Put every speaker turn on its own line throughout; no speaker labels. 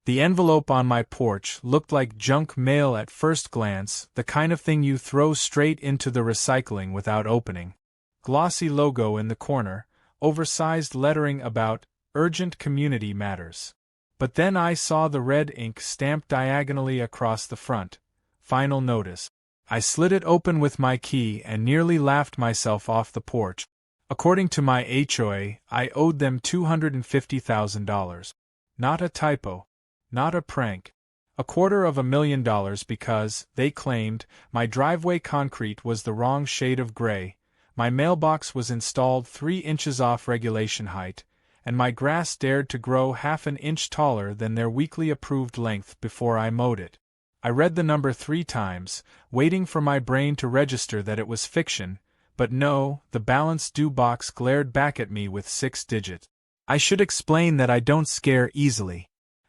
The envelope on my porch looked like junk mail at first glance, the kind of thing you throw straight into the recycling without opening. Glossy logo in the corner, oversized lettering about urgent community matters. But then I saw the red ink stamped diagonally across the front. Final notice. I slid it open with my key and nearly laughed myself off the porch. According to my HOA, I owed them $250,000. Not a typo. Not a prank. $250,000 because, they claimed, my driveway concrete was the wrong shade of gray, my mailbox was installed 3 inches off regulation height, and my grass dared to grow half an inch taller than their weekly approved length before I mowed it. I read the number 3 times, waiting for my brain to register that it was fiction, but no, the balance due box glared back at me with 6 digits. I should explain that I don't scare easily.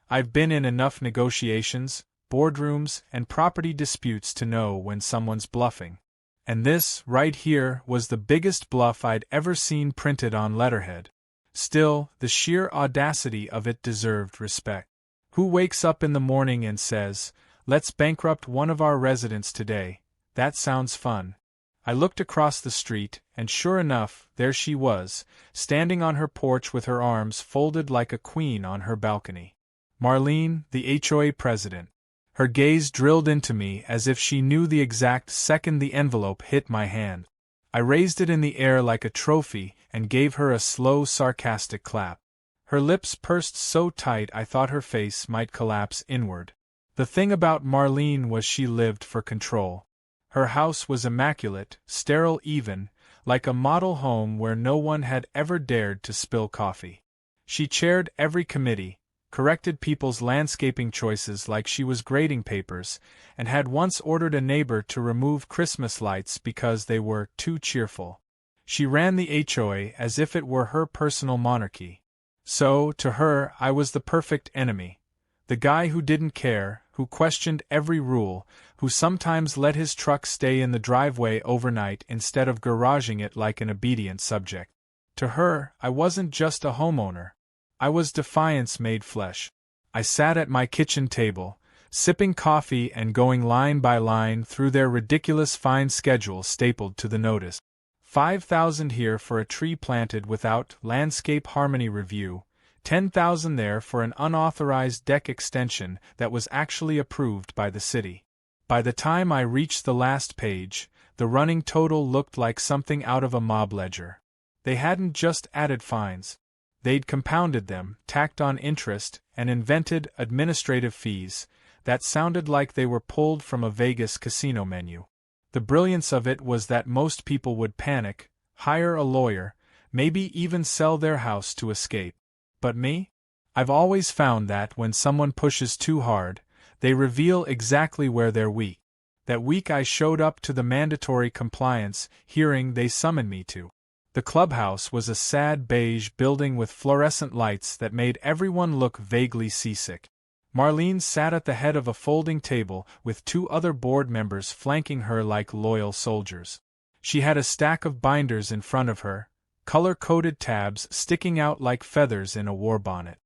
I've been in enough negotiations, boardrooms, and property disputes to know when someone's bluffing. And this, right here, was the biggest bluff I'd ever seen printed on letterhead. Still, the sheer audacity of it deserved respect. Who wakes up in the morning and says, "Let's bankrupt one of our residents today? That sounds fun." I looked across the street, and sure enough, there she was, standing on her porch with her arms folded like a queen on her balcony. Marlene, the HOA president. Her gaze drilled into me as if she knew the exact second the envelope hit my hand. I raised it in the air like a trophy and gave her a slow, sarcastic clap. Her lips pursed so tight I thought her face might collapse inward. The thing about Marlene was she lived for control. Her house was immaculate, sterile even, like a model home where no one had ever dared to spill coffee. She chaired every committee, corrected people's landscaping choices like she was grading papers, and had once ordered a neighbor to remove Christmas lights because they were too cheerful. She ran the HOA as if it were her personal monarchy. So, to her, I was the perfect enemy. The guy who didn't care, who questioned every rule, who sometimes let his truck stay in the driveway overnight instead of garaging it like an obedient subject. To her, I wasn't just a homeowner. I was defiance made flesh. I sat at my kitchen table, sipping coffee and going line by line through their ridiculous fine schedule stapled to the notice. $5,000 here for a tree planted without landscape harmony review, $10,000 there for an unauthorized deck extension that was actually approved by the city. By the time I reached the last page, the running total looked like something out of a mob ledger. They hadn't just added fines. They'd compounded them, tacked on interest, and invented administrative fees that sounded like they were pulled from a Vegas casino menu. The brilliance of it was that most people would panic, hire a lawyer, maybe even sell their house to escape. But me? I've always found that when someone pushes too hard, they reveal exactly where they're weak. That week I showed up to the mandatory compliance hearing they summoned me to. The clubhouse was a sad beige building with fluorescent lights that made everyone look vaguely seasick. Marlene sat at the head of a folding table with 2 other board members flanking her like loyal soldiers. She had a stack of binders in front of her, color-coded tabs sticking out like feathers in a war bonnet.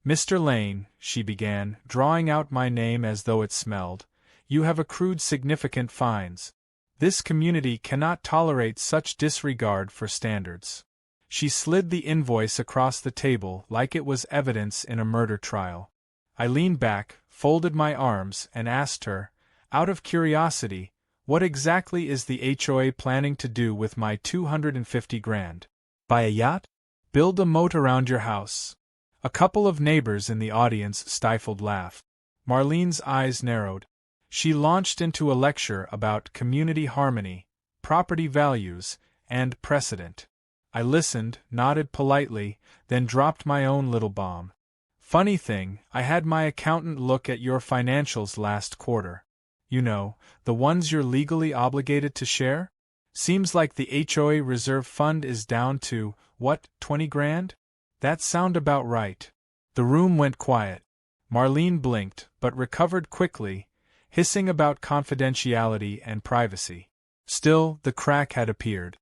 "Mr. Lane," she began, drawing out my name as though it smelled, "you have accrued significant fines. This community cannot tolerate such disregard for standards." She slid the invoice across the table like it was evidence in a murder trial. I leaned back, folded my arms, and asked her, out of curiosity, what exactly is the HOA planning to do with my $250,000? Buy a yacht? Build a moat around your house? A couple of neighbors in the audience stifled laugh. Marlene's eyes narrowed. She launched into a lecture about community harmony, property values, and precedent. I listened, nodded politely, then dropped my own little bomb. "Funny thing, I had my accountant look at your financials last quarter. You know, the ones you're legally obligated to share? Seems like the HOA reserve fund is down to, what, $20,000? That sound about right." The room went quiet. Marlene blinked, but recovered quickly, hissing about confidentiality and privacy. Still, the crack had appeared.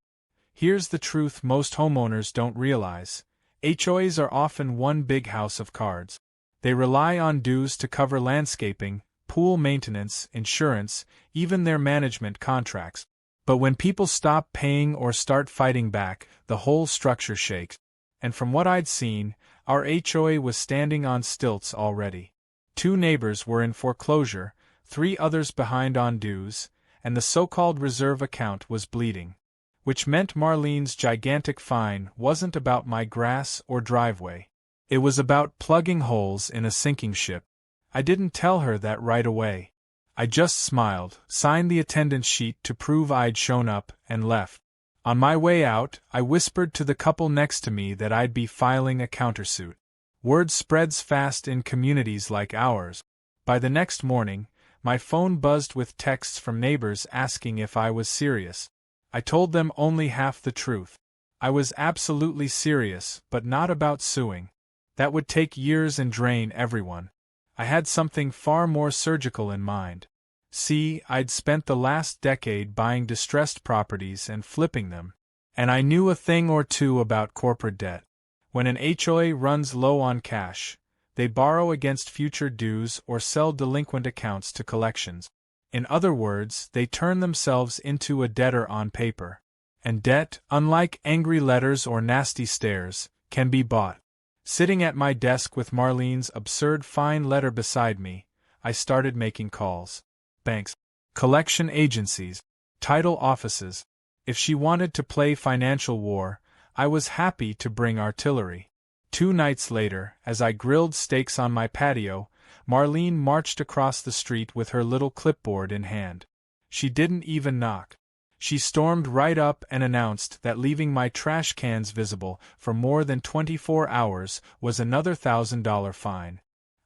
Here's the truth most homeowners don't realize. HOAs are often one big house of cards. They rely on dues to cover landscaping, pool maintenance, insurance, even their management contracts. But when people stop paying or start fighting back, the whole structure shakes. And from what I'd seen, our HOA was standing on stilts already. 2 neighbors were in foreclosure, 3 others behind on dues, and the so-called reserve account was bleeding. Which meant Marlene's gigantic fine wasn't about my grass or driveway. It was about plugging holes in a sinking ship. I didn't tell her that right away. I just smiled, signed the attendance sheet to prove I'd shown up, and left. On my way out, I whispered to the couple next to me that I'd be filing a countersuit. Word spreads fast in communities like ours. By the next morning, my phone buzzed with texts from neighbors asking if I was serious. I told them only half the truth. I was absolutely serious, but not about suing. That would take years and drain everyone. I had something far more surgical in mind. See, I'd spent the last decade buying distressed properties and flipping them, and I knew a thing or two about corporate debt. When an HOA runs low on cash, they borrow against future dues or sell delinquent accounts to collections. In other words, they turn themselves into a debtor on paper. And debt, unlike angry letters or nasty stares, can be bought. Sitting at my desk with Marlene's absurd fine letter beside me, I started making calls. Banks, collection agencies, title offices. If she wanted to play financial war, I was happy to bring artillery. 2 nights later, as I grilled steaks on my patio, Marlene marched across the street with her little clipboard in hand. She didn't even knock. She stormed right up and announced that leaving my trash cans visible for more than 24 hours was another $1,000 fine.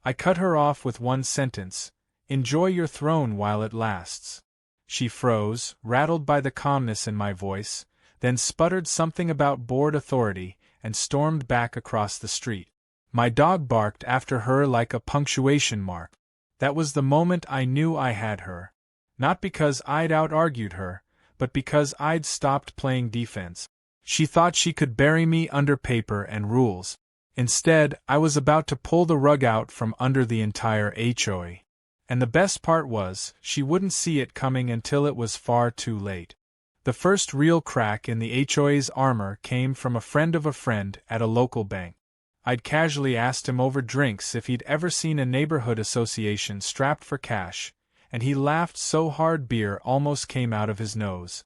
I cut her off with one sentence: "Enjoy your throne while it lasts." She froze, rattled by the calmness in my voice, then sputtered something about board authority and stormed back across the street. My dog barked after her like a punctuation mark. That was the moment I knew I had her. Not because I'd out-argued her, but because I'd stopped playing defense. She thought she could bury me under paper and rules. Instead, I was about to pull the rug out from under the entire HOA. And the best part was, she wouldn't see it coming until it was far too late. The first real crack in the HOA's armor came from a friend of a friend at a local bank. I'd casually asked him over drinks if he'd ever seen a neighborhood association strapped for cash, and he laughed so hard beer almost came out of his nose.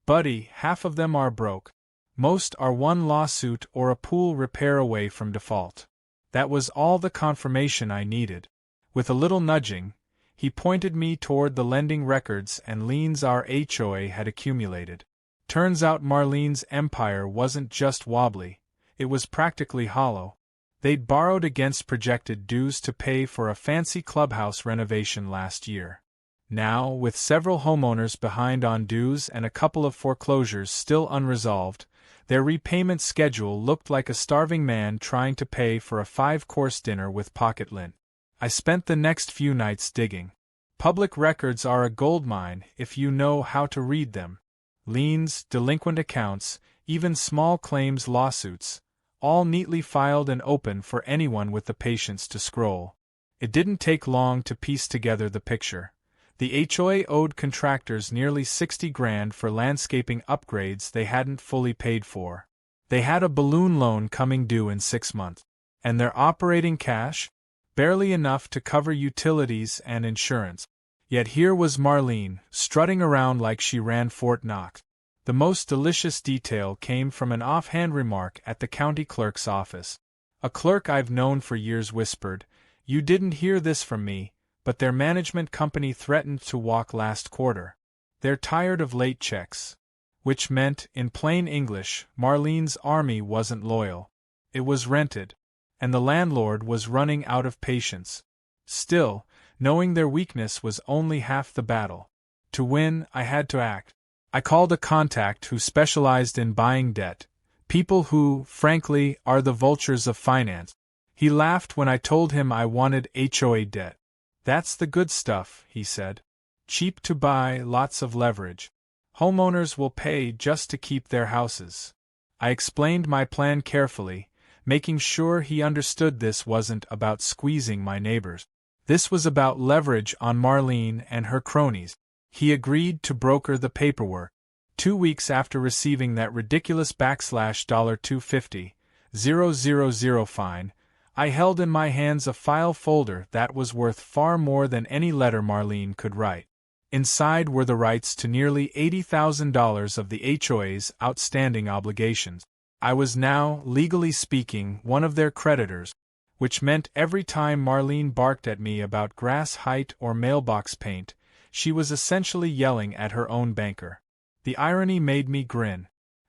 "Buddy, half of them are broke. Most are one lawsuit or a pool repair away from default." That was all the confirmation I needed. With a little nudging, he pointed me toward the lending records and liens our HOA had accumulated. Turns out Marlene's empire wasn't just wobbly, it was practically hollow. They'd borrowed against projected dues to pay for a fancy clubhouse renovation last year. Now, with several homeowners behind on dues and a couple of foreclosures still unresolved, their repayment schedule looked like a starving man trying to pay for a 5-course dinner with pocket lint. I spent the next few nights digging. Public records are a goldmine if you know how to read them. Liens, delinquent accounts, even small claims lawsuits, all neatly filed and open for anyone with the patience to scroll. It didn't take long to piece together the picture. The HOA owed contractors nearly $60,000 for landscaping upgrades they hadn't fully paid for. They had a balloon loan coming due in 6 months. And their operating cash? Barely enough to cover utilities and insurance. Yet here was Marlene, strutting around like she ran Fort Knox. The most delicious detail came from an offhand remark at the county clerk's office. A clerk I've known for years whispered, "You didn't hear this from me, but their management company threatened to walk last quarter. They're tired of late checks." Which meant, in plain English, Marlene's army wasn't loyal. It was rented. And the landlord was running out of patience. Still, knowing their weakness was only half the battle. To win, I had to act. I called a contact who specialized in buying debt, people who, frankly, are the vultures of finance. He laughed when I told him I wanted HOA debt. "That's the good stuff," he said. "Cheap to buy, lots of leverage. Homeowners will pay just to keep their houses." I explained my plan carefully, making sure he understood this wasn't about squeezing my neighbors. This was about leverage on Marlene and her cronies. He agreed to broker the paperwork. 2 weeks after receiving that ridiculous $250,000 fine, I held in my hands a file folder that was worth far more than any letter Marlene could write. Inside were the rights to nearly $80,000 of the HOA's outstanding obligations. I was now, legally speaking, one of their creditors, which meant every time Marlene barked at me about grass height or mailbox paint, she was essentially yelling at her own banker. The irony made me grin.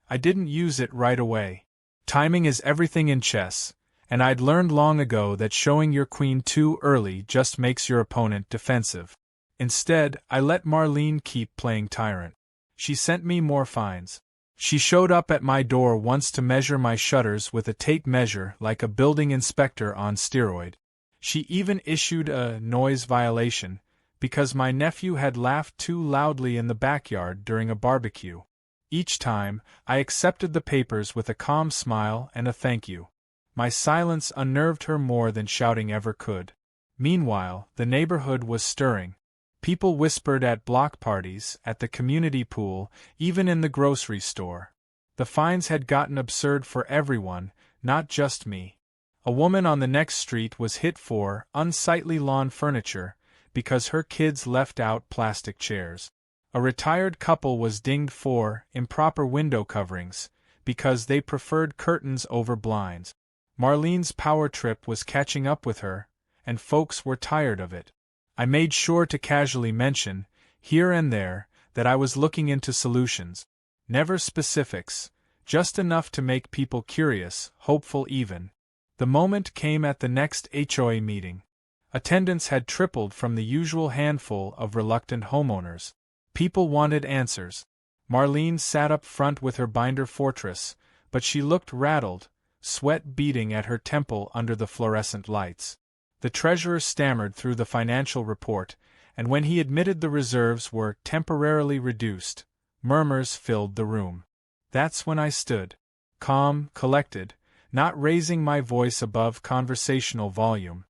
I didn't use it right away. Timing is everything in chess, and I'd learned long ago that showing your queen too early just makes your opponent defensive. Instead, I let Marlene keep playing tyrant. She sent me more fines. She showed up at my door once to measure my shutters with a tape measure like a building inspector on steroid. She even issued a noise violation because my nephew had laughed too loudly in the backyard during a barbecue. Each time, I accepted the papers with a calm smile and a thank you. My silence unnerved her more than shouting ever could. Meanwhile, the neighborhood was stirring. People whispered at block parties, at the community pool, even in the grocery store. The fines had gotten absurd for everyone, not just me. A woman on the next street was hit for unsightly lawn furniture because her kids left out plastic chairs. A retired couple was dinged for improper window coverings because they preferred curtains over blinds. Marlene's power trip was catching up with her, and folks were tired of it. I made sure to casually mention, here and there, that I was looking into solutions. Never specifics, just enough to make people curious, hopeful even. The moment came at the next HOA meeting. Attendance had tripled from the usual handful of reluctant homeowners. People wanted answers. Marlene sat up front with her binder fortress, but she looked rattled, sweat beading at her temple under the fluorescent lights. The treasurer stammered through the financial report, and when he admitted the reserves were temporarily reduced, murmurs filled the room. That's when I stood, calm, collected, not raising my voice above conversational volume.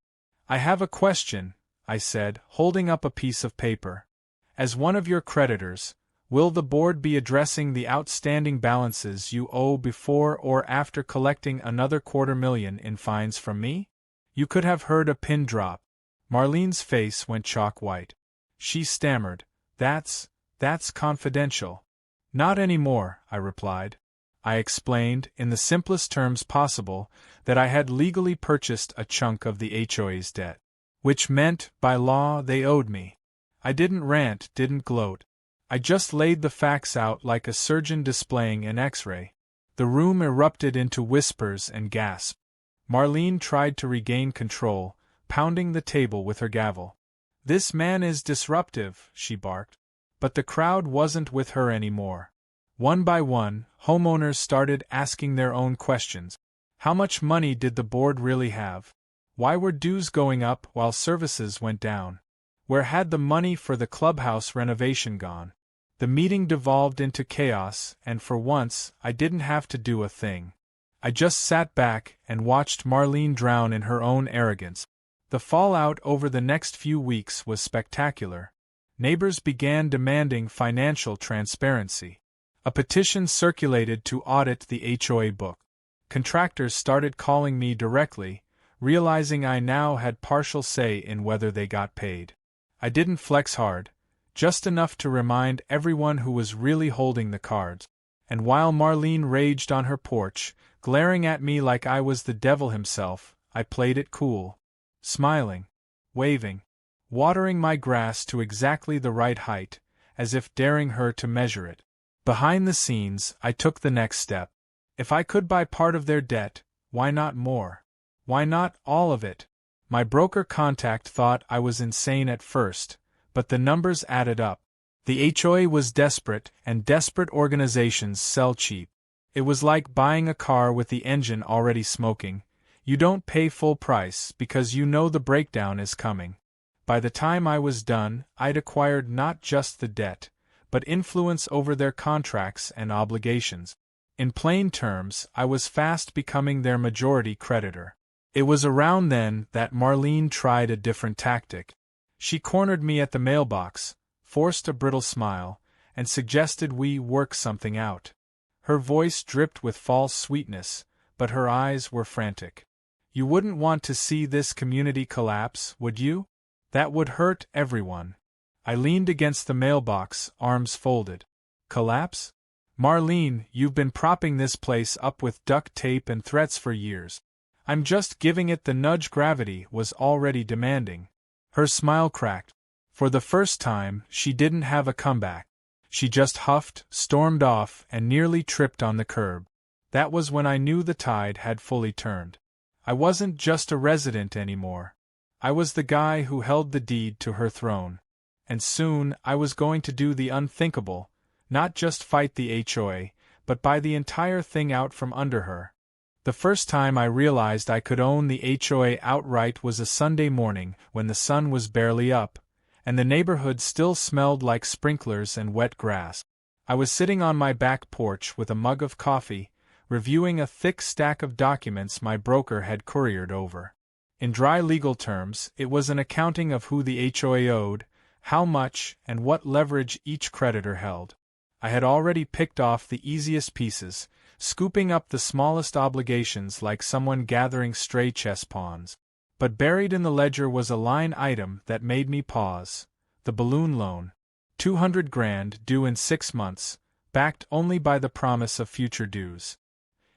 I have a question, I said, holding up a piece of paper. As one of your creditors, will the board be addressing the outstanding balances you owe before or after collecting another $250,000 in fines from me? You could have heard a pin drop. Marlene's face went chalk white. She stammered, That's confidential. Not anymore, I replied. I explained, in the simplest terms possible, that I had legally purchased a chunk of the HOA's debt, which meant, by law, they owed me. I didn't rant, didn't gloat. I just laid the facts out like a surgeon displaying an X-ray. The room erupted into whispers and gasps. Marlene tried to regain control, pounding the table with her gavel. This man is disruptive, she barked. But the crowd wasn't with her anymore. One by one, homeowners started asking their own questions. How much money did the board really have? Why were dues going up while services went down? Where had the money for the clubhouse renovation gone? The meeting devolved into chaos, and for once, I didn't have to do a thing. I just sat back and watched Marlene drown in her own arrogance. The fallout over the next few weeks was spectacular. Neighbors began demanding financial transparency. A petition circulated to audit the HOA book. Contractors started calling me directly, realizing I now had partial say in whether they got paid. I didn't flex hard, just enough to remind everyone who was really holding the cards. And while Marlene raged on her porch, glaring at me like I was the devil himself, I played it cool. Smiling, waving, watering my grass to exactly the right height, as if daring her to measure it. Behind the scenes, I took the next step. If I could buy part of their debt, why not more? Why not all of it? My broker contact thought I was insane at first, but the numbers added up. The HOA was desperate, and desperate organizations sell cheap. It was like buying a car with the engine already smoking. You don't pay full price because you know the breakdown is coming. By the time I was done, I'd acquired not just the debt, but influence over their contracts and obligations. In plain terms, I was fast becoming their majority creditor. It was around then that Marlene tried a different tactic. She cornered me at the mailbox, forced a brittle smile, and suggested we work something out. Her voice dripped with false sweetness, but her eyes were frantic. You wouldn't want to see this community collapse, would you? That would hurt everyone. I leaned against the mailbox, arms folded. Collapse? Marlene, you've been propping this place up with duct tape and threats for years. I'm just giving it the nudge gravity was already demanding. Her smile cracked. For the first time, she didn't have a comeback. She just huffed, stormed off, and nearly tripped on the curb. That was when I knew the tide had fully turned. I wasn't just a resident anymore. I was the guy who held the deed to her throne. And soon I was going to do the unthinkable, not just fight the HOA, but buy the entire thing out from under her. The first time I realized I could own the HOA outright was a Sunday morning when the sun was barely up, and the neighborhood still smelled like sprinklers and wet grass. I was sitting on my back porch with a mug of coffee, reviewing a thick stack of documents my broker had couriered over. In dry legal terms, it was an accounting of who the HOA owed, how much, and what leverage each creditor held. I had already picked off the easiest pieces, scooping up the smallest obligations like someone gathering stray chess pawns. But buried in the ledger was a line item that made me pause. The balloon loan. $200,000 due in 6 months, backed only by the promise of future dues.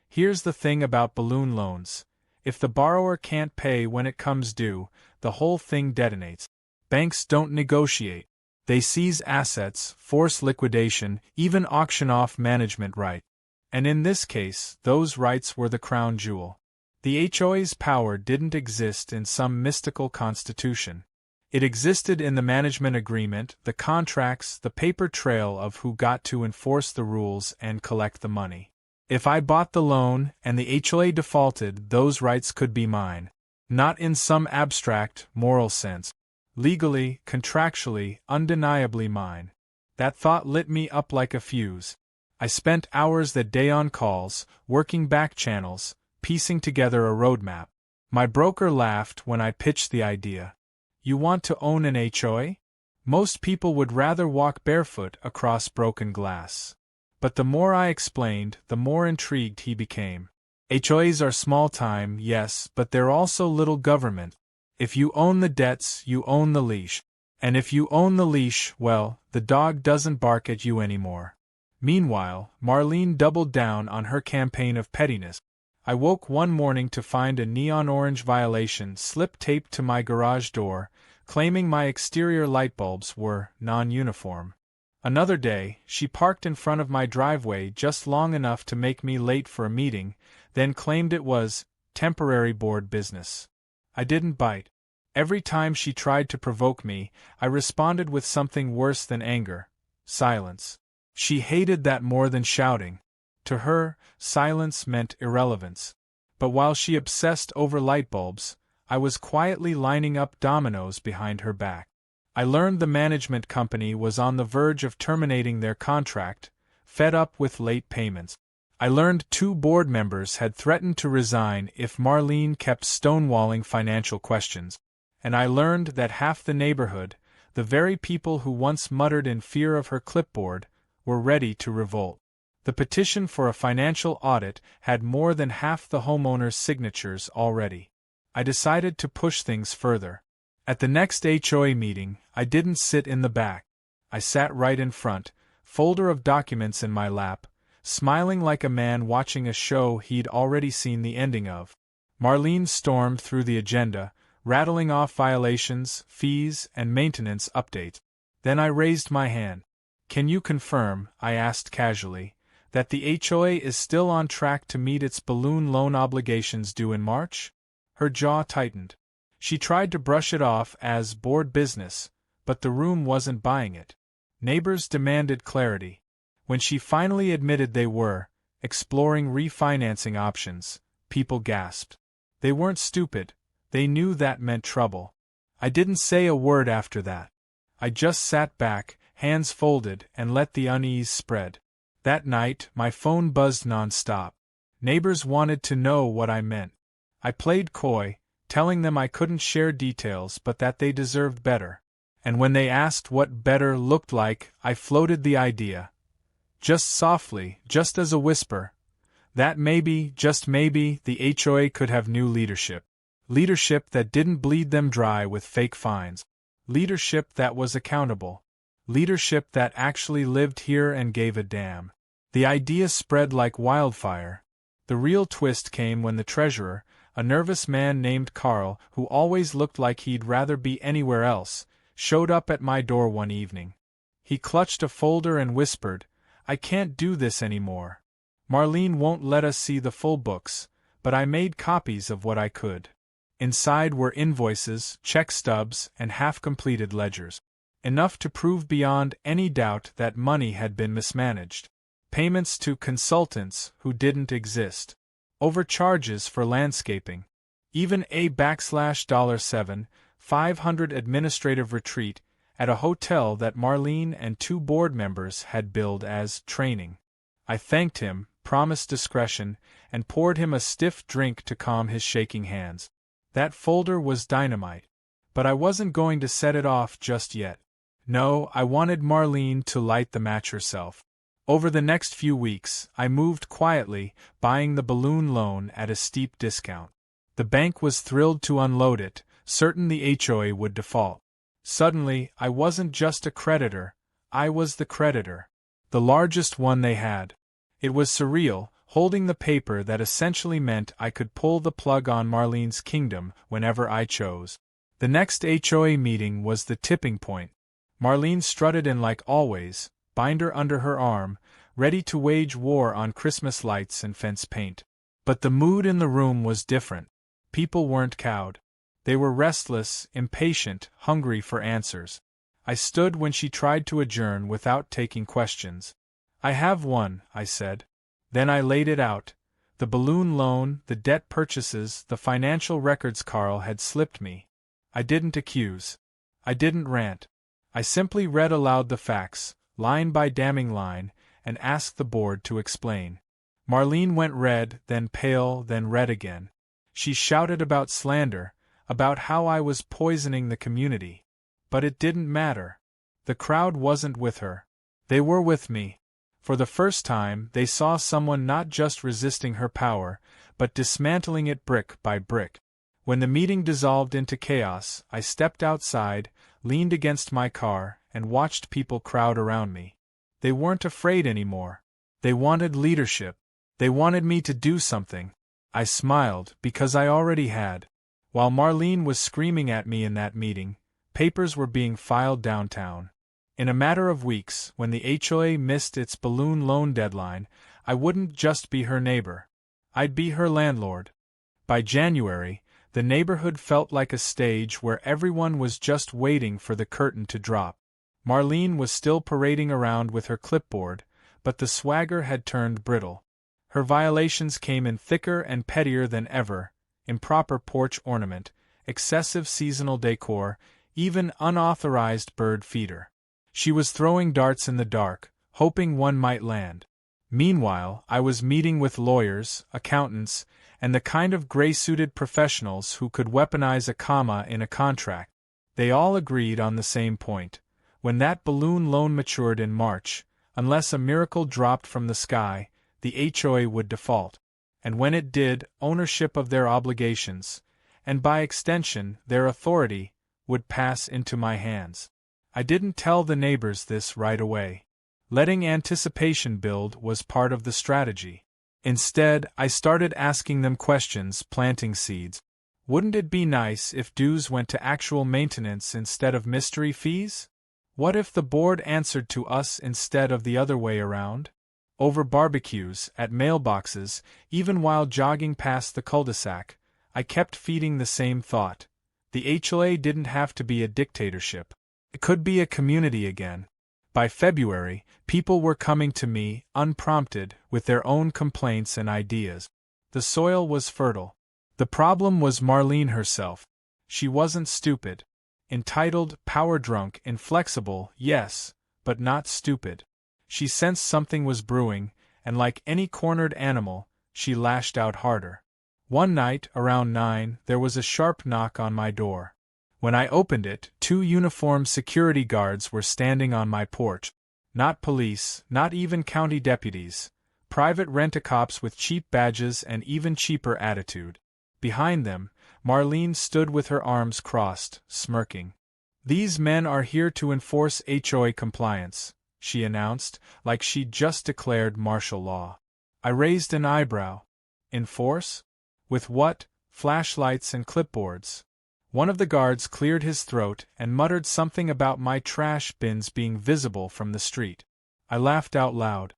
Here's the thing about balloon loans. If the borrower can't pay when it comes due, the whole thing detonates. Banks don't negotiate. They seize assets, force liquidation, even auction off management rights. And in this case, those rights were the crown jewel. The HOA's power didn't exist in some mystical constitution. It existed in the management agreement, the contracts, the paper trail of who got to enforce the rules and collect the money. If I bought the loan and the HOA defaulted, those rights could be mine. Not in some abstract, moral sense. Legally, contractually, undeniably mine. That thought lit me up like a fuse. I spent hours that day on calls, working back channels, piecing together a roadmap. My broker laughed when I pitched the idea. You want to own an HOA? Most people would rather walk barefoot across broken glass. But the more I explained, the more intrigued he became. HOAs are small time, yes, but they're also little government. If you own the debts, you own the leash. And if you own the leash, well, the dog doesn't bark at you anymore. Meanwhile, Marlene doubled down on her campaign of pettiness. I woke one morning to find a neon orange violation slip-taped to my garage door, claiming my exterior light bulbs were non-uniform. Another day, she parked in front of my driveway just long enough to make me late for a meeting, then claimed it was temporary board business. I didn't bite. Every time she tried to provoke me, I responded with something worse than anger: silence. She hated that more than shouting. To her, silence meant irrelevance. But while she obsessed over light bulbs, I was quietly lining up dominoes behind her back. I learned the management company was on the verge of terminating their contract, fed up with late payments. I learned 2 board members had threatened to resign if Marlene kept stonewalling financial questions. And I learned that half the neighborhood, the very people who once muttered in fear of her clipboard, were ready to revolt. The petition for a financial audit had more than half the homeowners' signatures already. I decided to push things further. At the next HOA meeting, I didn't sit in the back. I sat right in front, folder of documents in my lap, smiling like a man watching a show he'd already seen the ending of. Marlene stormed through the agenda, rattling off violations, fees, and maintenance updates. Then I raised my hand. "Can you confirm," I asked casually, "that the HOA is still on track to meet its balloon loan obligations due in March?" Her jaw tightened. She tried to brush it off as board business, but the room wasn't buying it. Neighbors demanded clarity. When she finally admitted they were exploring refinancing options, people gasped. They weren't stupid. They knew that meant trouble. I didn't say a word after that. I just sat back, hands folded, and let the unease spread. That night, my phone buzzed nonstop. Neighbors wanted to know what I meant. I played coy, telling them I couldn't share details but that they deserved better. And when they asked what better looked like, I floated the idea. Just softly, just as a whisper. That maybe, just maybe, the HOA could have new leadership. Leadership that didn't bleed them dry with fake fines. Leadership that was accountable. Leadership that actually lived here and gave a damn. The idea spread like wildfire. The real twist came when the treasurer, a nervous man named Carl who always looked like he'd rather be anywhere else, showed up at my door one evening. He clutched a folder and whispered, "I can't do this anymore. Marlene won't let us see the full books, but I made copies of what I could." Inside were invoices, check stubs, and half-completed ledgers. Enough to prove beyond any doubt that money had been mismanaged. Payments to consultants who didn't exist. Overcharges for landscaping. Even a $7,500 administrative retreat at a hotel that Marlene and 2 board members had billed as training. I thanked him, promised discretion, and poured him a stiff drink to calm his shaking hands. That folder was dynamite. But I wasn't going to set it off just yet. No, I wanted Marlene to light the match herself. Over the next few weeks, I moved quietly, buying the balloon loan at a steep discount. The bank was thrilled to unload it, certain the HOA would default. Suddenly, I wasn't just a creditor, I was the creditor. The largest one they had. It was surreal, holding the paper that essentially meant I could pull the plug on Marlene's kingdom whenever I chose. The next HOA meeting was the tipping point. Marlene strutted in like always, binder under her arm, ready to wage war on Christmas lights and fence paint. But the mood in the room was different. People weren't cowed. They were restless, impatient, hungry for answers. I stood when she tried to adjourn without taking questions. "I have one," I said. Then I laid it out. The balloon loan, the debt purchases, the financial records Carl had slipped me. I didn't accuse. I didn't rant. I simply read aloud the facts, line by damning line, and asked the board to explain. Marlene went red, then pale, then red again. She shouted about slander, about how I was poisoning the community. But it didn't matter. The crowd wasn't with her. They were with me. For the first time, they saw someone not just resisting her power, but dismantling it brick by brick. When the meeting dissolved into chaos, I stepped outside, leaned against my car, and watched people crowd around me. They weren't afraid anymore. They wanted leadership. They wanted me to do something. I smiled, because I already had. While Marlene was screaming at me in that meeting, papers were being filed downtown. In a matter of weeks, when the HOA missed its balloon loan deadline, I wouldn't just be her neighbor. I'd be her landlord. By January, the neighborhood felt like a stage where everyone was just waiting for the curtain to drop. Marlene was still parading around with her clipboard, but the swagger had turned brittle. Her violations came in thicker and pettier than ever: improper porch ornament, excessive seasonal decor, even unauthorized bird feeder. She was throwing darts in the dark, hoping one might land. Meanwhile, I was meeting with lawyers, accountants, and the kind of gray-suited professionals who could weaponize a comma in a contract. They all agreed on the same point. When that balloon loan matured in March, unless a miracle dropped from the sky, the HOA would default. And when it did, ownership of their obligations, and by extension, their authority, would pass into my hands. I didn't tell the neighbors this right away. Letting anticipation build was part of the strategy. Instead, I started asking them questions, planting seeds. Wouldn't it be nice if dues went to actual maintenance instead of mystery fees? What if the board answered to us instead of the other way around? Over barbecues, at mailboxes, even while jogging past the cul-de-sac, I kept feeding the same thought. The HOA didn't have to be a dictatorship. It could be a community again. By February, people were coming to me, unprompted, with their own complaints and ideas. The soil was fertile. The problem was Marlene herself. She wasn't stupid. Entitled, power-drunk, inflexible, yes, but not stupid. She sensed something was brewing, and like any cornered animal, she lashed out harder. One night, around 9, there was a sharp knock on my door. When I opened it, 2 uniformed security guards were standing on my porch. Not police, not even county deputies. Private rent-a-cops with cheap badges and even cheaper attitude. Behind them, Marlene stood with her arms crossed, smirking. "These men are here to enforce HOA compliance," she announced, like she'd just declared martial law. I raised an eyebrow. Enforce? With what? Flashlights and clipboards. One of the guards cleared his throat and muttered something about my trash bins being visible from the street. I laughed out loud.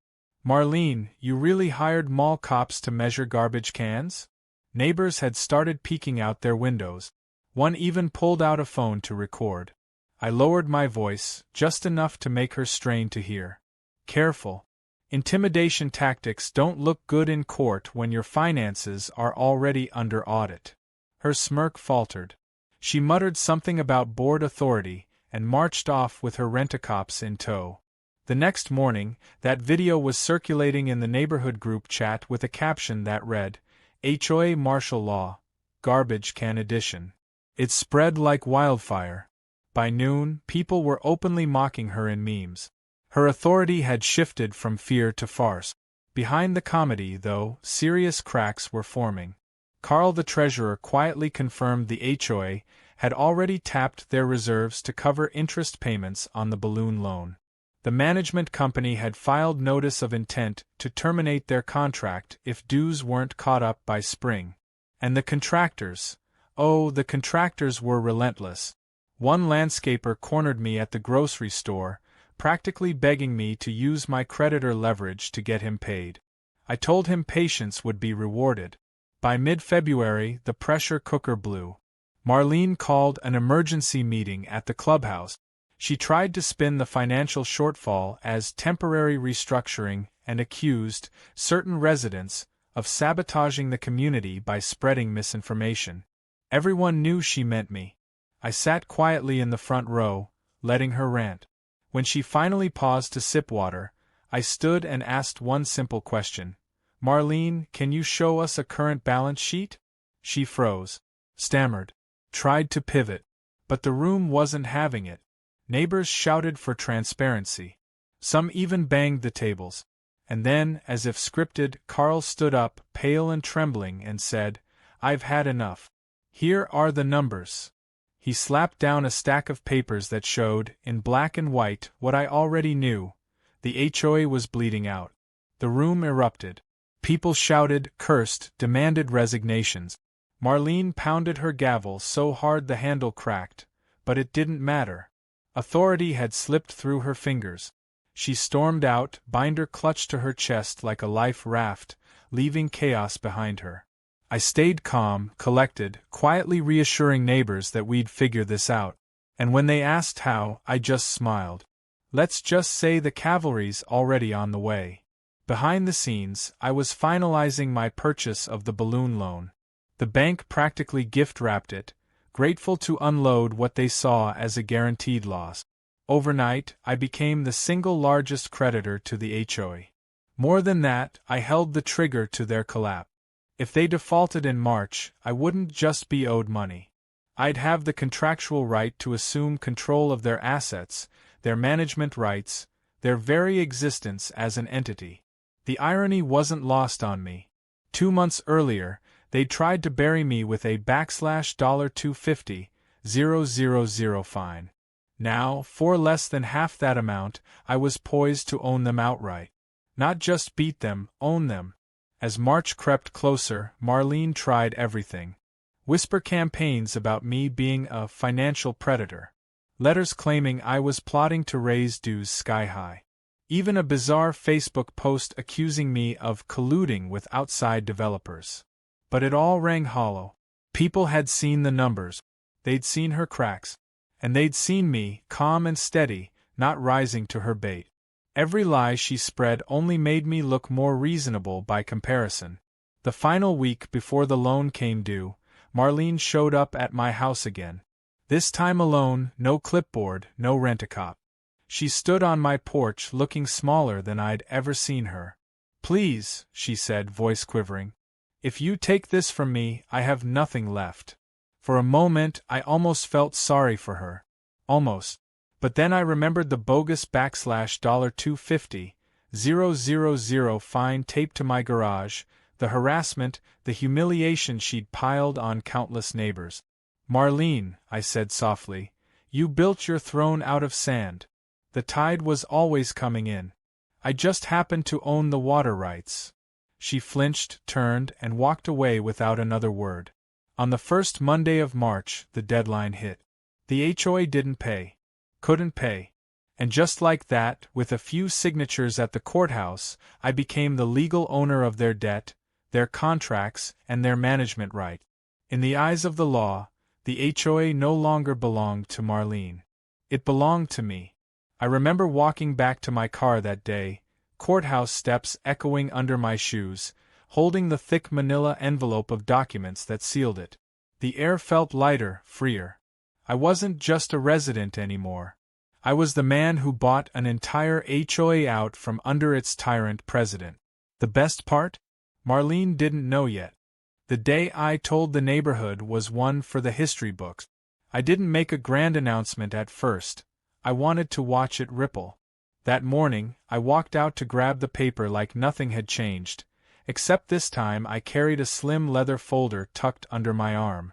"Marlene, you really hired mall cops to measure garbage cans?" Neighbors had started peeking out their windows. One even pulled out a phone to record. I lowered my voice, just enough to make her strain to hear. "Careful. Intimidation tactics don't look good in court when your finances are already under audit." Her smirk faltered. She muttered something about board authority and marched off with her rent-a-cops in tow. The next morning, that video was circulating in the neighborhood group chat with a caption that read, "HOA martial law, garbage can edition." It spread like wildfire. By noon, people were openly mocking her in memes. Her authority had shifted from fear to farce. Behind the comedy, though, serious cracks were forming. Carl the treasurer quietly confirmed the HOA had already tapped their reserves to cover interest payments on the balloon loan. The management company had filed notice of intent to terminate their contract if dues weren't caught up by spring. And the contractors, oh, the contractors were relentless. One landscaper cornered me at the grocery store, practically begging me to use my creditor leverage to get him paid. I told him patience would be rewarded. By mid-February, the pressure cooker blew. Marlene called an emergency meeting at the clubhouse. She tried to spin the financial shortfall as temporary restructuring and accused certain residents of sabotaging the community by spreading misinformation. Everyone knew she meant me. I sat quietly in the front row, letting her rant. When she finally paused to sip water, I stood and asked one simple question. "Marlene, can you show us a current balance sheet?" She froze, stammered, tried to pivot, but the room wasn't having it. Neighbors shouted for transparency. Some even banged the tables. And then, as if scripted, Carl stood up, pale and trembling, and said, "I've had enough. Here are the numbers." He slapped down a stack of papers that showed, in black and white, what I already knew. The HOA was bleeding out. The room erupted. People shouted, cursed, demanded resignations. Marlene pounded her gavel so hard the handle cracked, but it didn't matter. Authority had slipped through her fingers. She stormed out, binder clutched to her chest like a life raft, leaving chaos behind her. I stayed calm, collected, quietly reassuring neighbors that we'd figure this out. And when they asked how, I just smiled. Let's just say the cavalry's already on the way. Behind the scenes, I was finalizing my purchase of the balloon loan. The bank practically gift-wrapped it, grateful to unload what they saw as a guaranteed loss. Overnight, I became the single largest creditor to the HOA. More than that, I held the trigger to their collapse. If they defaulted in March, I wouldn't just be owed money. I'd have the contractual right to assume control of their assets, their management rights, their very existence as an entity. The irony wasn't lost on me. 2 months earlier, they'd tried to bury me with a $250,000 fine. Now, for less than half that amount, I was poised to own them outright. Not just beat them, own them. As March crept closer, Marlene tried everything. Whisper campaigns about me being a financial predator. Letters claiming I was plotting to raise dues sky-high. Even a bizarre Facebook post accusing me of colluding with outside developers. But it all rang hollow. People had seen the numbers. They'd seen her cracks. And they'd seen me, calm and steady, not rising to her bait. Every lie she spread only made me look more reasonable by comparison. The final week before the loan came due, Marlene showed up at my house again. This time alone, no clipboard, no rent-a-cop. She stood on my porch looking smaller than I'd ever seen her. "Please," she said, voice quivering. "If you take this from me, I have nothing left." For a moment, I almost felt sorry for her. Almost. But then I remembered the bogus $$250,000 fine taped to my garage, the harassment, the humiliation she'd piled on countless neighbors. "Marlene," I said softly, "you built your throne out of sand. The tide was always coming in. I just happened to own the water rights." She flinched, turned, and walked away without another word. On the first Monday of March, the deadline hit. The HOA didn't pay. Couldn't pay. And just like that, with a few signatures at the courthouse, I became the legal owner of their debt, their contracts, and their management right. In the eyes of the law, the HOA no longer belonged to Marlene. It belonged to me. I remember walking back to my car that day, courthouse steps echoing under my shoes, holding the thick manila envelope of documents that sealed it. The air felt lighter, freer. I wasn't just a resident anymore. I was the man who bought an entire HOA out from under its tyrant president. The best part? Marlene didn't know yet. The day I told the neighborhood was one for the history books. I didn't make a grand announcement at first. I wanted to watch it ripple. That morning, I walked out to grab the paper like nothing had changed, except this time I carried a slim leather folder tucked under my arm.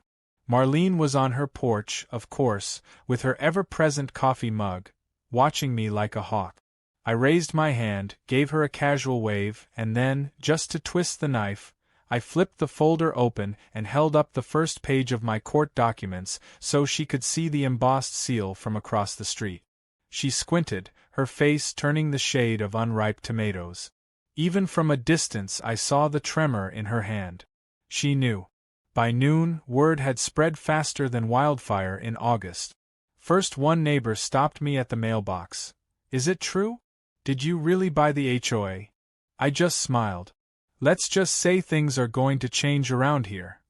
Marlene was on her porch, of course, with her ever-present coffee mug, watching me like a hawk. I raised my hand, gave her a casual wave, and then, just to twist the knife, I flipped the folder open and held up the first page of my court documents so she could see the embossed seal from across the street. She squinted, her face turning the shade of unripe tomatoes. Even from a distance I saw the tremor in her hand. She knew. By noon, word had spread faster than wildfire in August. First, one neighbor stopped me at the mailbox. "Is it true? Did you really buy the HOA?" I just smiled. "Let's just say things are going to change around here."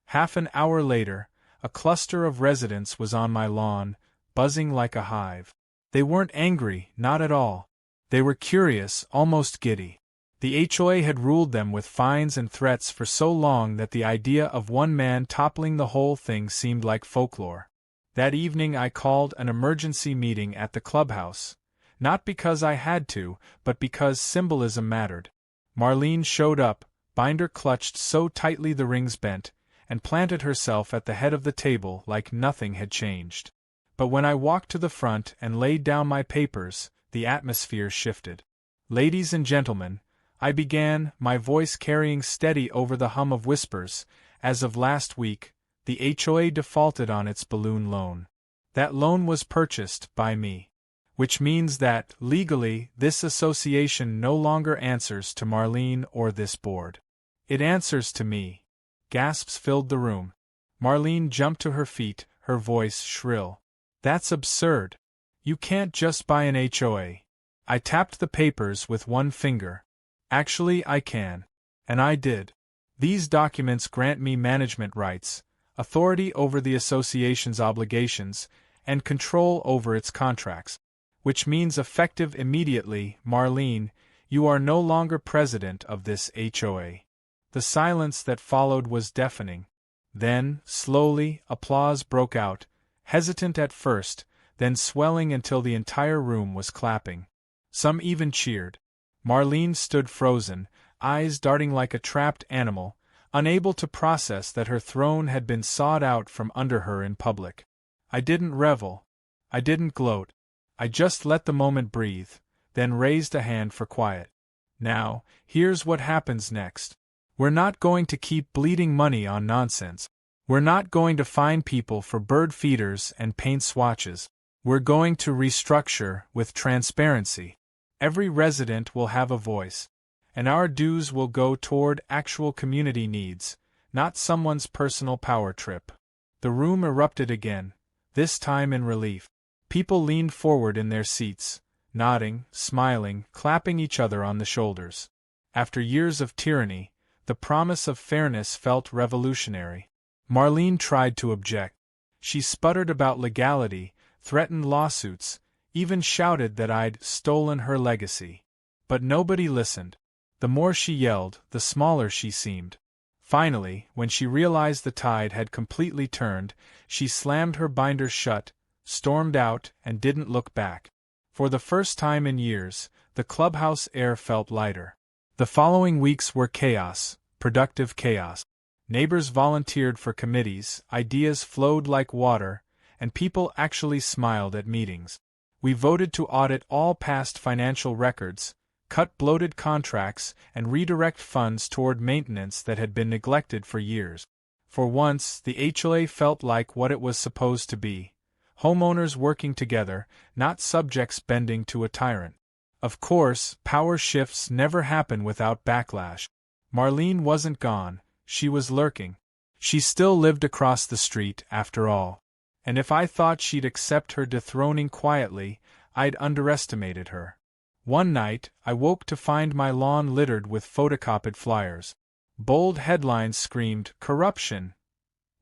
Half an hour later, a cluster of residents was on my lawn, buzzing like a hive. They weren't angry, not at all. They were curious, almost giddy. The HOA had ruled them with fines and threats for so long that the idea of one man toppling the whole thing seemed like folklore. That evening I called an emergency meeting at the clubhouse, not because I had to, but because symbolism mattered. Marlene showed up, binder clutched so tightly the rings bent, and planted herself at the head of the table like nothing had changed. But when I walked to the front and laid down my papers, the atmosphere shifted. "Ladies and gentlemen," I began, my voice carrying steady over the hum of whispers, "as of last week, the HOA defaulted on its balloon loan. That loan was purchased by me. Which means that, legally, this association no longer answers to Marlene or this board. It answers to me." Gasps filled the room. Marlene jumped to her feet, her voice shrill. "That's absurd. You can't just buy an HOA." I tapped the papers with one finger. "Actually, I can. And I did. These documents grant me management rights, authority over the association's obligations, and control over its contracts. Which means effective immediately, Marlene, you are no longer president of this HOA." The silence that followed was deafening. Then, slowly, applause broke out, hesitant at first, then swelling until the entire room was clapping. Some even cheered. Marlene stood frozen, eyes darting like a trapped animal, unable to process that her throne had been sawed out from under her in public. I didn't revel. I didn't gloat. I just let the moment breathe, then raised a hand for quiet. "Now, here's what happens next. We're not going to keep bleeding money on nonsense. We're not going to fine people for bird feeders and paint swatches. We're going to restructure with transparency. Every resident will have a voice, and our dues will go toward actual community needs, not someone's personal power trip." The room erupted again, this time in relief. People leaned forward in their seats, nodding, smiling, clapping each other on the shoulders. After years of tyranny, the promise of fairness felt revolutionary. Marlene tried to object. She sputtered about legality, threatened lawsuits, even shouted that I'd stolen her legacy. But nobody listened. The more she yelled, the smaller she seemed. Finally, when she realized the tide had completely turned, she slammed her binder shut, stormed out, and didn't look back. For the first time in years, the clubhouse air felt lighter. The following weeks were chaos, productive chaos. Neighbors volunteered for committees, ideas flowed like water, and people actually smiled at meetings. We voted to audit all past financial records, cut bloated contracts, and redirect funds toward maintenance that had been neglected for years. For once, the HOA felt like what it was supposed to be: homeowners working together, not subjects bending to a tyrant. Of course, power shifts never happen without backlash. Marlene wasn't gone, she was lurking. She still lived across the street, after all. And if I thought she'd accept her dethroning quietly, I'd underestimated her. One night, I woke to find my lawn littered with photocopied flyers. Bold headlines screamed, "Corruption,"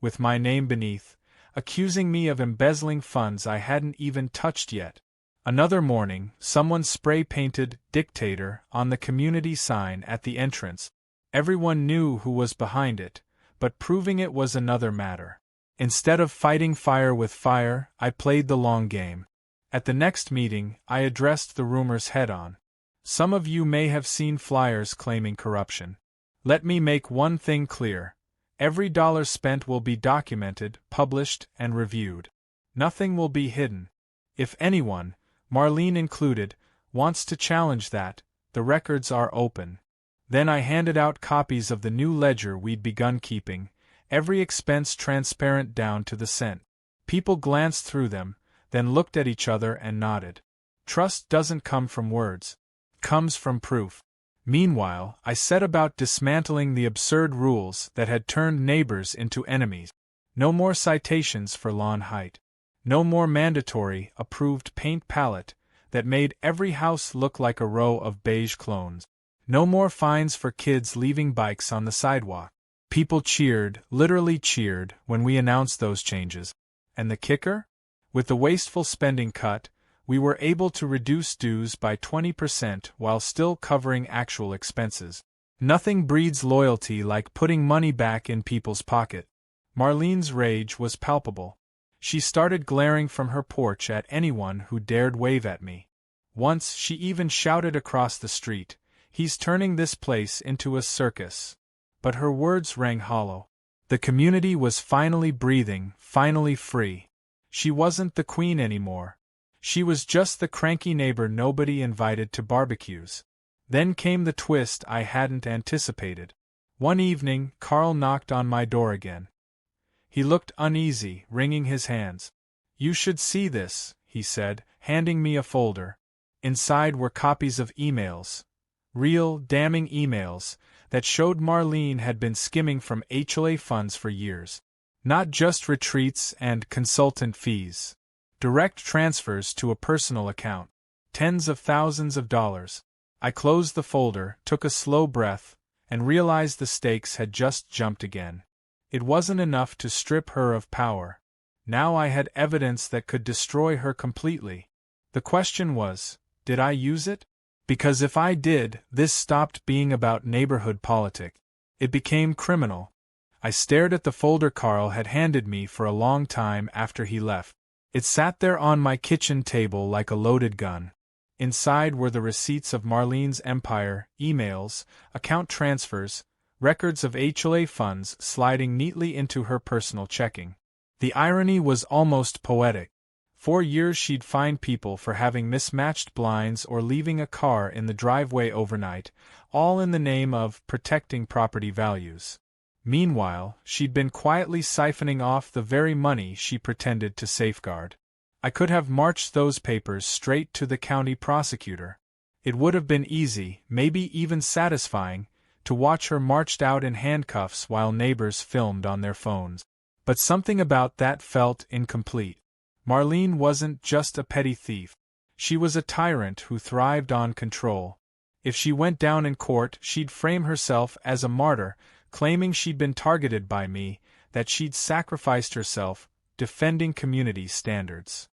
with my name beneath, accusing me of embezzling funds I hadn't even touched yet. Another morning, someone spray-painted "Dictator" on the community sign at the entrance. Everyone knew who was behind it, but proving it was another matter. Instead of fighting fire with fire, I played the long game. At the next meeting, I addressed the rumors head-on. Some of you may have seen flyers claiming corruption. Let me make one thing clear: every dollar spent will be documented, published, and reviewed. Nothing will be hidden. If anyone, Marlene included, wants to challenge that, the records are open. Then I handed out copies of the new ledger we'd begun keeping, every expense transparent down to the cent. People glanced through them, then looked at each other and nodded. Trust doesn't come from words. It comes from proof. Meanwhile, I set about dismantling the absurd rules that had turned neighbors into enemies. No more citations for lawn height. No more mandatory, approved paint palette that made every house look like a row of beige clones. No more fines for kids leaving bikes on the sidewalk. People cheered, literally cheered, when we announced those changes. And the kicker? With the wasteful spending cut, we were able to reduce dues by 20% while still covering actual expenses. Nothing breeds loyalty like putting money back in people's pocket. Marlene's rage was palpable. She started glaring from her porch at anyone who dared wave at me. Once she even shouted across the street, "He's turning this place into a circus." But her words rang hollow. The community was finally breathing, finally free. She wasn't the queen anymore. She was just the cranky neighbor nobody invited to barbecues. Then came the twist I hadn't anticipated. One evening, Carl knocked on my door again. He looked uneasy, wringing his hands. "You should see this," he said, handing me a folder. Inside were copies of emails. Real, damning emails that showed Marlene had been skimming from HOA funds for years. Not just retreats and consultant fees. Direct transfers to a personal account. Tens of thousands of dollars. I closed the folder, took a slow breath, and realized the stakes had just jumped again. It wasn't enough to strip her of power. Now I had evidence that could destroy her completely. The question was, did I use it? Because if I did, this stopped being about neighborhood politics. It became criminal. I stared at the folder Carl had handed me for a long time after he left. It sat there on my kitchen table like a loaded gun. Inside were the receipts of Marlene's empire, emails, account transfers, records of HOA funds sliding neatly into her personal checking. The irony was almost poetic. For years she'd fined people for having mismatched blinds or leaving a car in the driveway overnight, all in the name of protecting property values. Meanwhile, she'd been quietly siphoning off the very money she pretended to safeguard. I could have marched those papers straight to the county prosecutor. It would have been easy, maybe even satisfying, to watch her marched out in handcuffs while neighbors filmed on their phones. But something about that felt incomplete. Marlene wasn't just a petty thief. She was a tyrant who thrived on control. If she went down in court, she'd frame herself as a martyr, claiming she'd been targeted by me, that she'd sacrificed herself, defending community standards.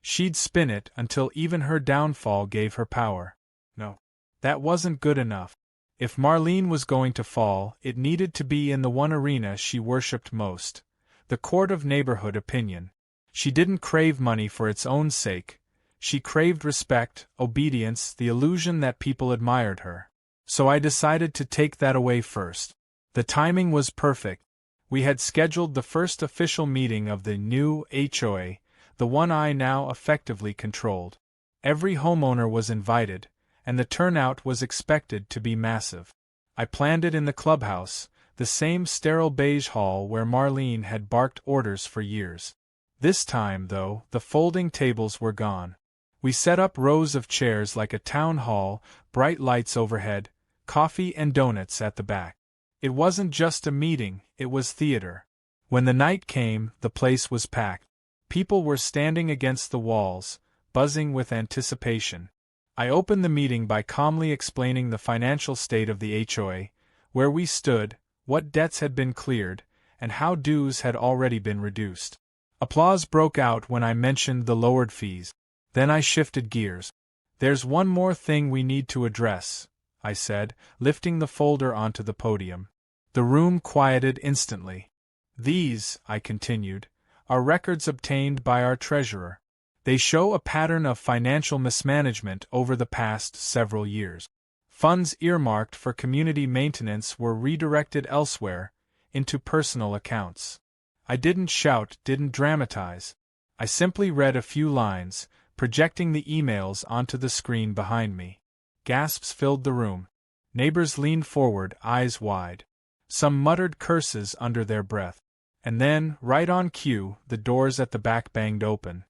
She'd spin it until even her downfall gave her power. No. That wasn't good enough. If Marlene was going to fall, it needed to be in the one arena she worshipped most, the court of neighborhood opinion. She didn't crave money for its own sake. She craved respect, obedience, the illusion that people admired her. So I decided to take that away first. The timing was perfect. We had scheduled the first official meeting of the new HOA, the one I now effectively controlled. Every homeowner was invited, and the turnout was expected to be massive. I planned it in the clubhouse, the same sterile beige hall where Marlene had barked orders for years. This time, though, the folding tables were gone. We set up rows of chairs like a town hall, bright lights overhead, coffee and donuts at the back. It wasn't just a meeting, it was theater. When the night came, the place was packed. People were standing against the walls, buzzing with anticipation. I opened the meeting by calmly explaining the financial state of the HOA, where we stood, what debts had been cleared, and how dues had already been reduced. Applause broke out when I mentioned the lowered fees. Then I shifted gears. "There's one more thing we need to address," I said, lifting the folder onto the podium. The room quieted instantly. "These," I continued, "are records obtained by our treasurer. They show a pattern of financial mismanagement over the past several years. Funds earmarked for community maintenance were redirected elsewhere, into personal accounts." I didn't shout, didn't dramatize. I simply read a few lines, projecting the emails onto the screen behind me. Gasps filled the room. Neighbors leaned forward, eyes wide. Some muttered curses under their breath. And then, right on cue, the doors at the back banged open.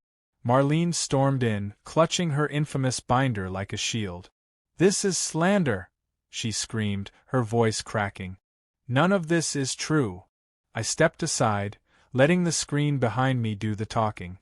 Marlene stormed in, clutching her infamous binder like a shield. "This is slander!" she screamed, her voice cracking. "None of this is true." I stepped aside, letting the screen behind me do the talking.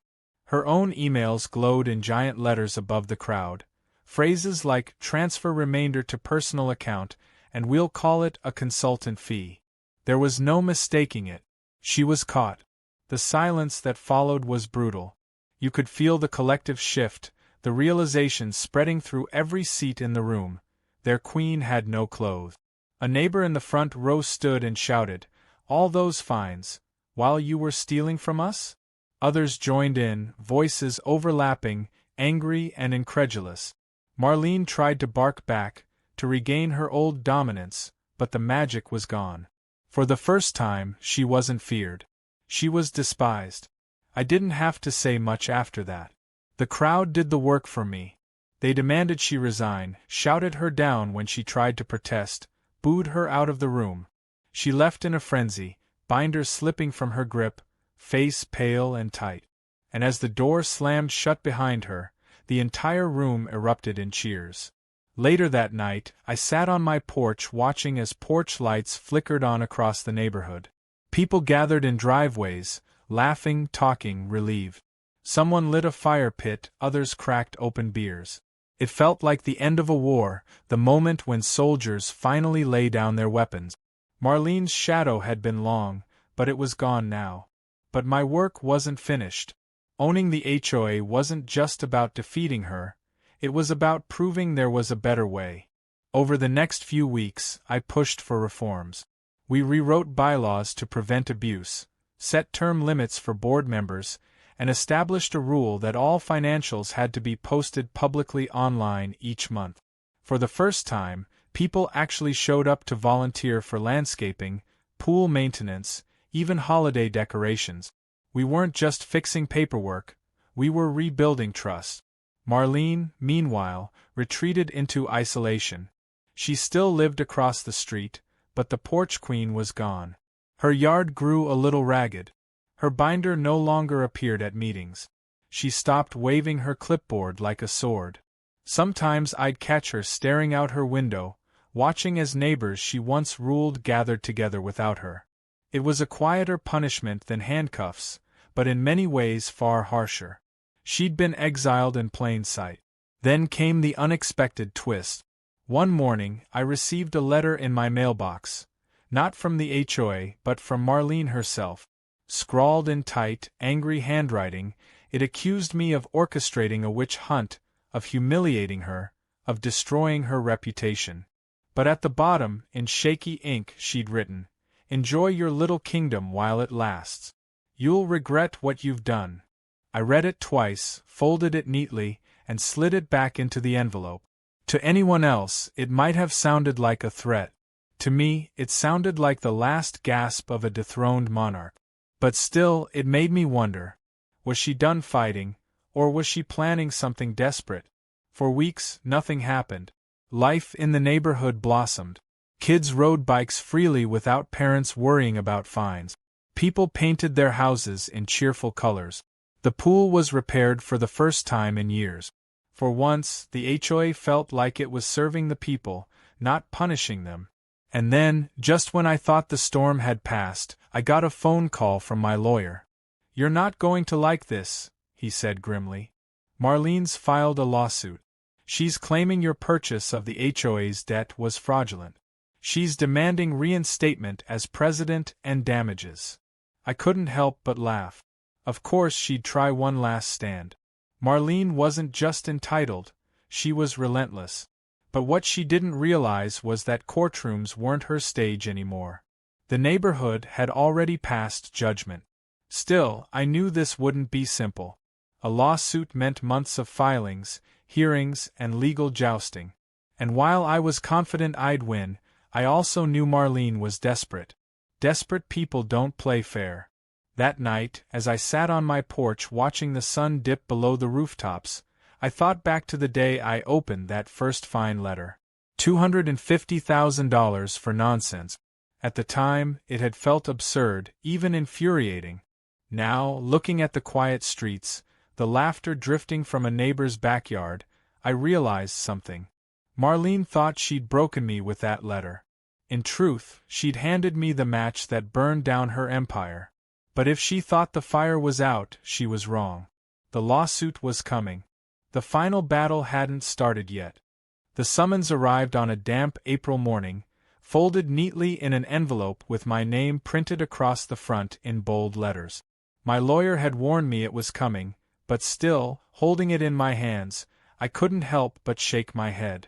Her own emails glowed in giant letters above the crowd. Phrases like "transfer remainder to personal account" and "we'll call it a consultant fee." There was no mistaking it. She was caught. The silence that followed was brutal. You could feel the collective shift, the realization spreading through every seat in the room. Their queen had no clothes. A neighbor in the front row stood and shouted, "All those fines, while you were stealing from us?" Others joined in, voices overlapping, angry and incredulous. Marlene tried to bark back, to regain her old dominance, but the magic was gone. For the first time, she wasn't feared. She was despised. I didn't have to say much after that. The crowd did the work for me. They demanded she resign, shouted her down when she tried to protest, booed her out of the room. She left in a frenzy, binder slipping from her grip, face pale and tight. And as the door slammed shut behind her, the entire room erupted in cheers. Later that night, I sat on my porch watching as porch lights flickered on across the neighborhood. People gathered in driveways, laughing, talking, relieved. Someone lit a fire pit, others cracked open beers. It felt like the end of a war, the moment when soldiers finally lay down their weapons. Marlene's shadow had been long, but it was gone now. But my work wasn't finished. Owning the HOA wasn't just about defeating her, it was about proving there was a better way. Over the next few weeks, I pushed for reforms. We rewrote bylaws to prevent abuse, set term limits for board members, and established a rule that all financials had to be posted publicly online each month. For the first time, people actually showed up to volunteer for landscaping, pool maintenance, even holiday decorations. We weren't just fixing paperwork, we were rebuilding trust. Marlene, meanwhile, retreated into isolation. She still lived across the street, but the porch queen was gone. Her yard grew a little ragged. Her binder no longer appeared at meetings. She stopped waving her clipboard like a sword. Sometimes I'd catch her staring out her window, watching as neighbors she once ruled gathered together without her. It was a quieter punishment than handcuffs, but in many ways far harsher. She'd been exiled in plain sight. Then came the unexpected twist. One morning, I received a letter in my mailbox, not from the HOA but from Marlene herself. Scrawled in tight, angry handwriting, It accused me of orchestrating a witch hunt, of humiliating her, of destroying her reputation. But at the bottom, in shaky ink, she'd written, "Enjoy your little kingdom while it lasts. You'll regret what you've done." I read it twice, folded it neatly, and slid it back into the envelope. To anyone else, it might have sounded like a threat. To me, it sounded like the last gasp of a dethroned monarch. But still, it made me wonder. Was she done fighting, or was she planning something desperate? For weeks, nothing happened. Life in the neighborhood blossomed. Kids rode bikes freely without parents worrying about fines. People painted their houses in cheerful colors. The pool was repaired for the first time in years. For once, the HOA felt like it was serving the people, not punishing them. And then, just when I thought the storm had passed, I got a phone call from my lawyer. "You're not going to like this," he said grimly. "Marlene's filed a lawsuit. She's claiming your purchase of the HOA's debt was fraudulent. She's demanding reinstatement as president and damages." I couldn't help but laugh. Of course she'd try one last stand. Marlene wasn't just entitled, she was relentless. But what she didn't realize was that courtrooms weren't her stage anymore. The neighborhood had already passed judgment. Still, I knew this wouldn't be simple. A lawsuit meant months of filings, hearings, and legal jousting. And while I was confident I'd win, I also knew Marlene was desperate. Desperate people don't play fair. That night, as I sat on my porch watching the sun dip below the rooftops, I thought back to the day I opened that first fine letter. $250,000 for nonsense. At the time, it had felt absurd, even infuriating. Now, looking at the quiet streets, the laughter drifting from a neighbor's backyard, I realized something. Marlene thought she'd broken me with that letter. In truth, she'd handed me the match that burned down her empire. But if she thought the fire was out, she was wrong. The lawsuit was coming. The final battle hadn't started yet. The summons arrived on a damp April morning, folded neatly in an envelope with my name printed across the front in bold letters. My lawyer had warned me it was coming, but still, holding it in my hands, I couldn't help but shake my head.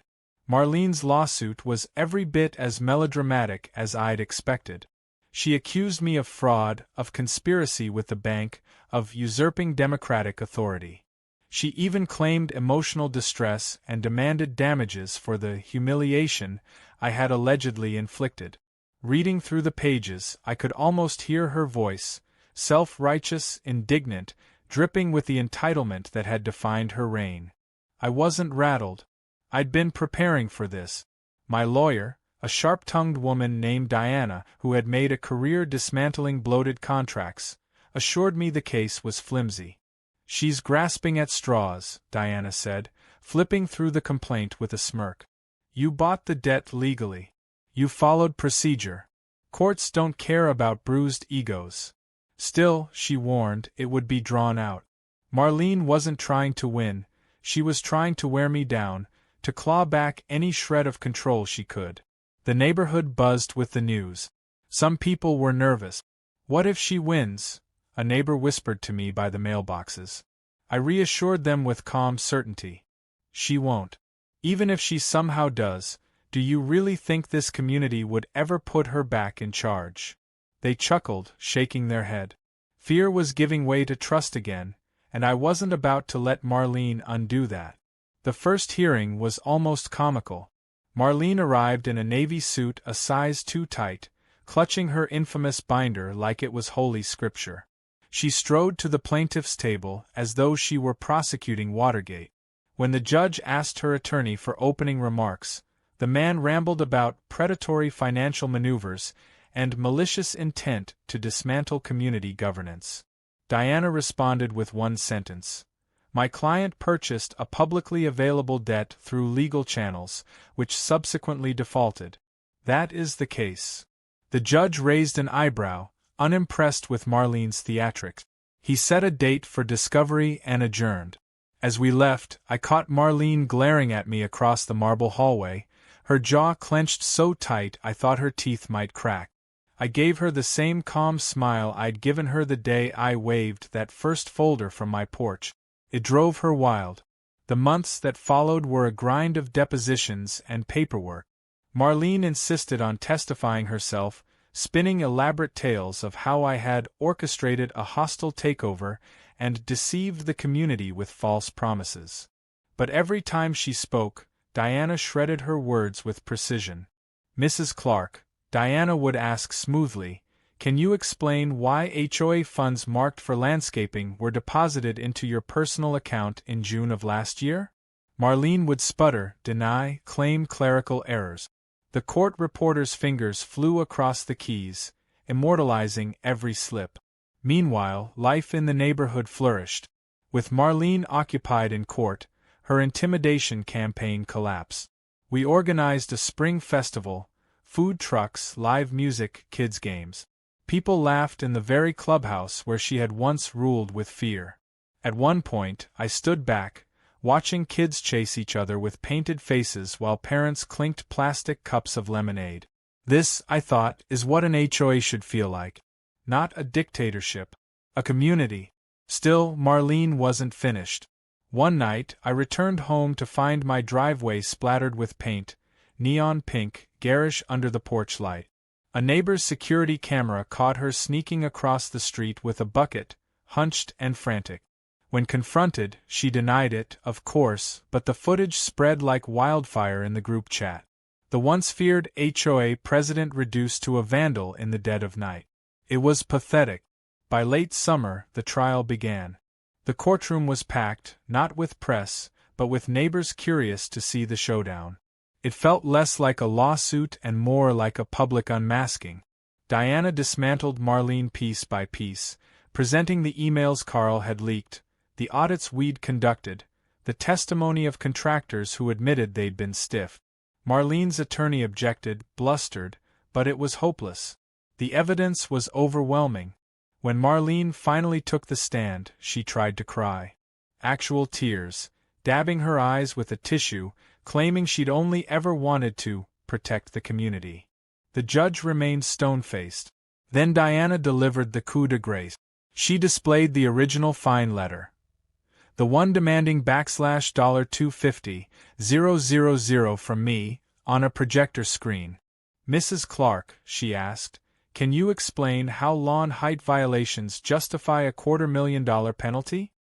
Marlene's lawsuit was every bit as melodramatic as I'd expected. She accused me of fraud, of conspiracy with the bank, of usurping democratic authority. She even claimed emotional distress and demanded damages for the humiliation I had allegedly inflicted. Reading through the pages, I could almost hear her voice, self-righteous, indignant, dripping with the entitlement that had defined her reign. I wasn't rattled. I'd been preparing for this. My lawyer, a sharp-tongued woman named Diana who had made a career dismantling bloated contracts, assured me the case was flimsy. "She's grasping at straws," Diana said, flipping through the complaint with a smirk. "You bought the debt legally. You followed procedure. Courts don't care about bruised egos." Still, she warned, it would be drawn out. Marlene wasn't trying to win, she was trying to wear me down, to claw back any shred of control she could. The neighborhood buzzed with the news. Some people were nervous. "What if she wins?" a neighbor whispered to me by the mailboxes. I reassured them with calm certainty. "She won't. Even if she somehow does, do you really think this community would ever put her back in charge?" They chuckled, shaking their head. Fear was giving way to trust again, and I wasn't about to let Marlene undo that. The first hearing was almost comical. Marlene arrived in a navy suit a size too tight, clutching her infamous binder like it was holy scripture. She strode to the plaintiff's table as though she were prosecuting Watergate. When the judge asked her attorney for opening remarks, the man rambled about predatory financial maneuvers and malicious intent to dismantle community governance. Diana responded with one sentence. "My client purchased a publicly available debt through legal channels, which subsequently defaulted. That is the case." The judge raised an eyebrow, unimpressed with Marlene's theatrics. He set a date for discovery and adjourned. As we left, I caught Marlene glaring at me across the marble hallway, her jaw clenched so tight I thought her teeth might crack. I gave her the same calm smile I'd given her the day I waved that first folder from my porch. It drove her wild. The months that followed were a grind of depositions and paperwork. Marlene insisted on testifying herself, spinning elaborate tales of how I had orchestrated a hostile takeover and deceived the community with false promises. But every time she spoke, Diana shredded her words with precision. "Mrs. Clark," Diana would ask smoothly, "can you explain why HOA funds marked for landscaping were deposited into your personal account in June of last year?" Marlene would sputter, deny, claim clerical errors. The court reporter's fingers flew across the keys, immortalizing every slip. Meanwhile, life in the neighborhood flourished. With Marlene occupied in court, her intimidation campaign collapsed. We organized a spring festival, food trucks, live music, kids' games. People laughed in the very clubhouse where she had once ruled with fear. At one point, I stood back, watching kids chase each other with painted faces while parents clinked plastic cups of lemonade. This, I thought, is what an HOA should feel like. Not a dictatorship. A community. Still, Marlene wasn't finished. One night, I returned home to find my driveway splattered with paint, neon pink, garish under the porch light. A neighbor's security camera caught her sneaking across the street with a bucket, hunched and frantic. When confronted, she denied it, of course, but the footage spread like wildfire in the group chat. The once feared HOA president reduced to a vandal in the dead of night. It was pathetic. By late summer, the trial began. The courtroom was packed, not with press, but with neighbors curious to see the showdown. It felt less like a lawsuit and more like a public unmasking. Diana dismantled Marlene piece by piece, presenting the emails Carl had leaked, the audits we'd conducted, the testimony of contractors who admitted they'd been stiffed. Marlene's attorney objected, blustered, but it was hopeless. The evidence was overwhelming. When Marlene finally took the stand, she tried to cry. Actual tears, dabbing her eyes with a tissue, claiming she'd only ever wanted to protect the community. The judge remained stone-faced. Then Diana delivered the coup de grace. She displayed the original fine letter. The one demanding $250,000 from me, on a projector screen. "Mrs. Clark," she asked, "can you explain how lawn height violations justify a $250,000 penalty?"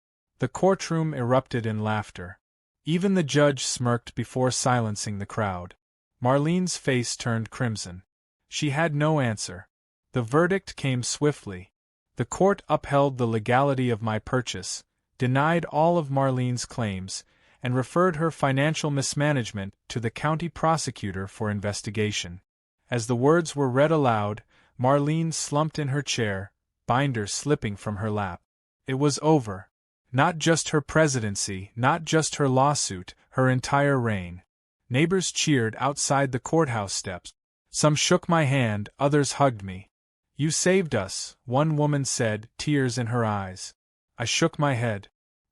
The courtroom erupted in laughter. Even the judge smirked before silencing the crowd. Marlene's face turned crimson. She had no answer. The verdict came swiftly. The court upheld the legality of my purchase, denied all of Marlene's claims, and referred her financial mismanagement to the county prosecutor for investigation. As the words were read aloud, Marlene slumped in her chair, binder slipping from her lap. It was over. Not just her presidency, not just her lawsuit, her entire reign. Neighbors cheered outside the courthouse steps. Some shook my hand, others hugged me. "You saved us," one woman said, tears in her eyes. I shook my head.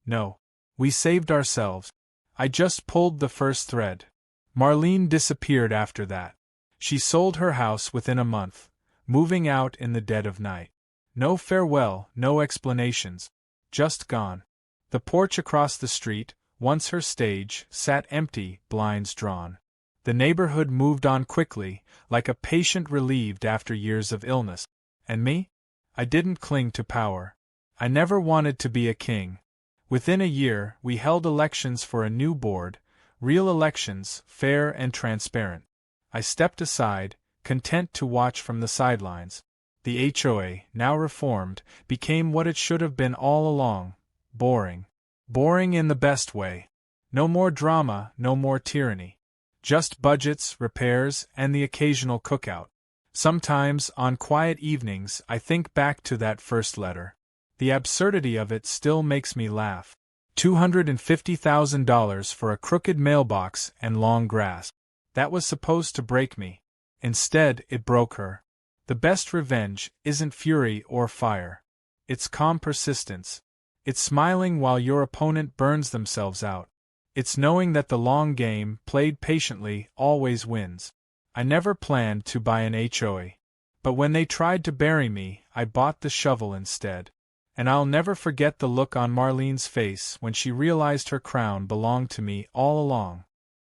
"No. We saved ourselves. I just pulled the first thread." Marlene disappeared after that. She sold her house within a month, moving out in the dead of night. No farewell, no explanations. Just gone. The porch across the street, once her stage, sat empty, blinds drawn. The neighborhood moved on quickly, like a patient relieved after years of illness. And me? I didn't cling to power. I never wanted to be a king. Within a year, we held elections for a new board, real elections, fair and transparent. I stepped aside, content to watch from the sidelines. The HOA, now reformed, became what it should have been all along: boring. Boring in the best way. No more drama, no more tyranny. Just budgets, repairs, and the occasional cookout. Sometimes, on quiet evenings, I think back to that first letter. The absurdity of it still makes me laugh. $250,000 for a crooked mailbox and long grass. That was supposed to break me. Instead, it broke her. The best revenge isn't fury or fire. It's calm persistence. It's smiling while your opponent burns themselves out. It's knowing that the long game, played patiently, always wins. I never planned to buy an HOA. But when they tried to bury me, I bought the shovel instead. And I'll never forget the look on Marlene's face when she realized her crown belonged to me all along.